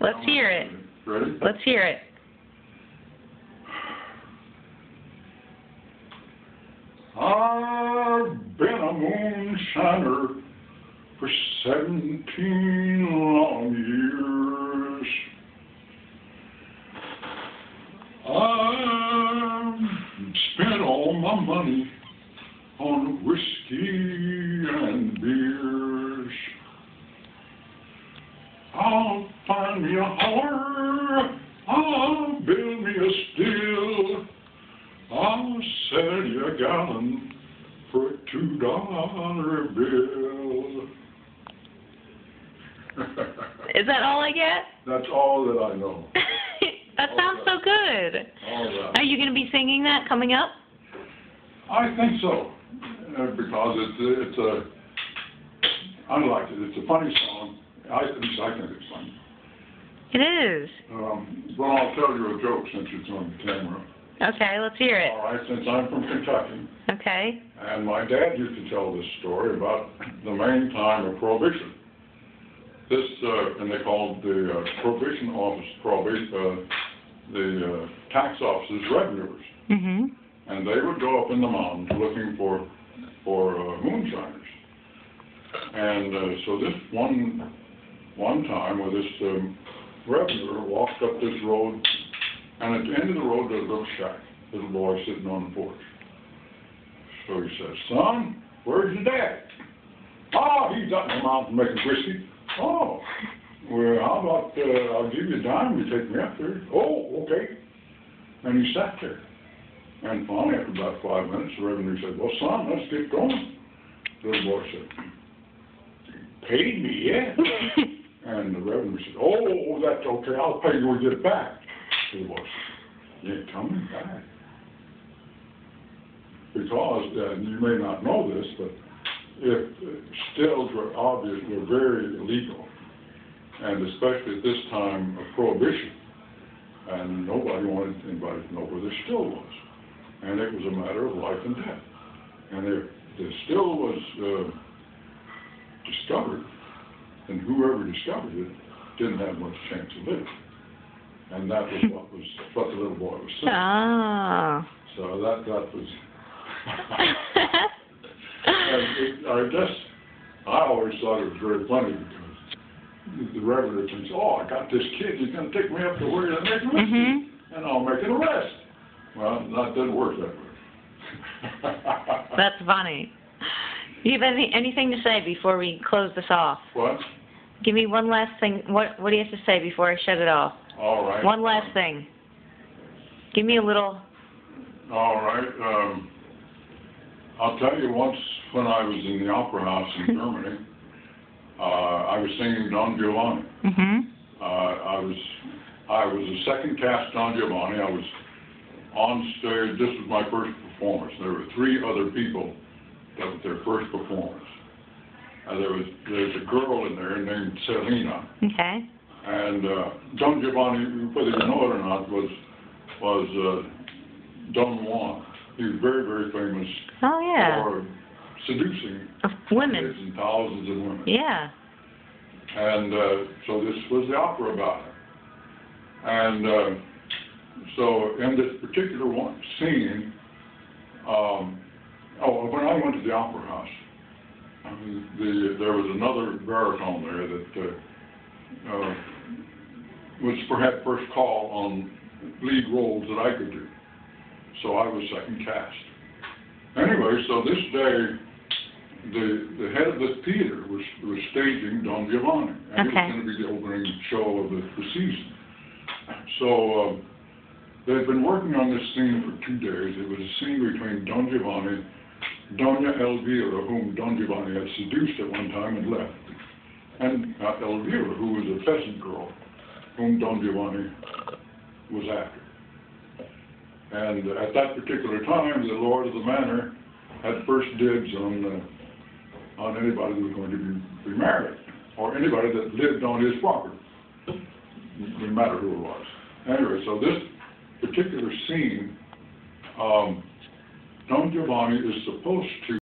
Let's hear it. Ready? Let's hear it. I've been a moonshiner for 17 long years. I've spent all my money on whiskey and beers. I'll find me a holler, I'll build me a still, I'll sell you a gallon for a $2 bill. Is that all I get? That's all that I know. That sounds so good. All that. Are you going to be singing that coming up? I think so, because it's a, I like it. It's a funny song. At least I think it's funny. It is. Well, I'll tell you a joke since it's on the camera. Okay, let's hear it. All right, since I'm from Kentucky, Okay. and my dad used to tell this story about the main time of Prohibition. This, and they called the Prohibition office, the tax officers revenuers. Mm-hmm. And they would go up in the mountains looking for moonshiners. And so this one time where this revenuer walked up this road, and at the end of the road there's a little shack, little boy sitting on the porch. So he says, "Son, where's your dad?" "Oh, he's up in the mountain making whiskey." "Oh, well, how about I'll give you a dime, you take me up there." "Oh, okay." And he sat there. And finally, after about 5 minutes, the revenue said, "Well, son, let's get going." The little boy said, "Paid me yet?" And the revenue said, "Oh, that's okay. I'll pay you when we get back." The little boy said, "You ain't coming back." Because, and you may not know this, but if stills were obviously very illegal, and especially at this time of Prohibition, and nobody wanted anybody to know where the still was. And it was a matter of life and death. And if the still was discovered, then whoever discovered it didn't have much chance to live. And that was what the little boy was saying. Oh. So that was. I guess I always thought it was very funny because the reverend thinks, "Oh, I got this kid. He's going to take me up to where they make whiskey, and I'll make an arrest." Well, that didn't work that way. That's funny. Do you have anything to say before we close this off? What? Give me one last thing. What do you have to say before I shut it off? All right. One last thing. Give me a little. All right. I'll tell you, once when I was in the opera house in Germany, I was singing Don Giovanni. Mm-hmm. I was a second cast Don Giovanni. I was on stage. This was my first performance. There were 3 other people that was their first performance. There's a girl in there named Selena. Okay. And Don Giovanni, whether you know it or not, was Don Juan. He was very, very famous for seducing women and thousands of women. Yeah. And so this was the opera about it. And so in this particular scene, when I went to the opera house, there was another baritone there that was perhaps first call on lead roles that I could do. So I was second cast. Anyway, so this day, the head of the theater was staging Don Giovanni, and it was going to be the opening show of the season. So they'd been working on this scene for 2 days. It was a scene between Don Giovanni, Doña Elvira, whom Don Giovanni had seduced at one time and left, and Elvira, who was a peasant girl, whom Don Giovanni was after. And at that particular time, the lord of the manor had first dibs on anybody who was going to be married, or anybody that lived on his property. Didn't matter who it was. Anyway, so this particular scene, Don Giovanni is supposed to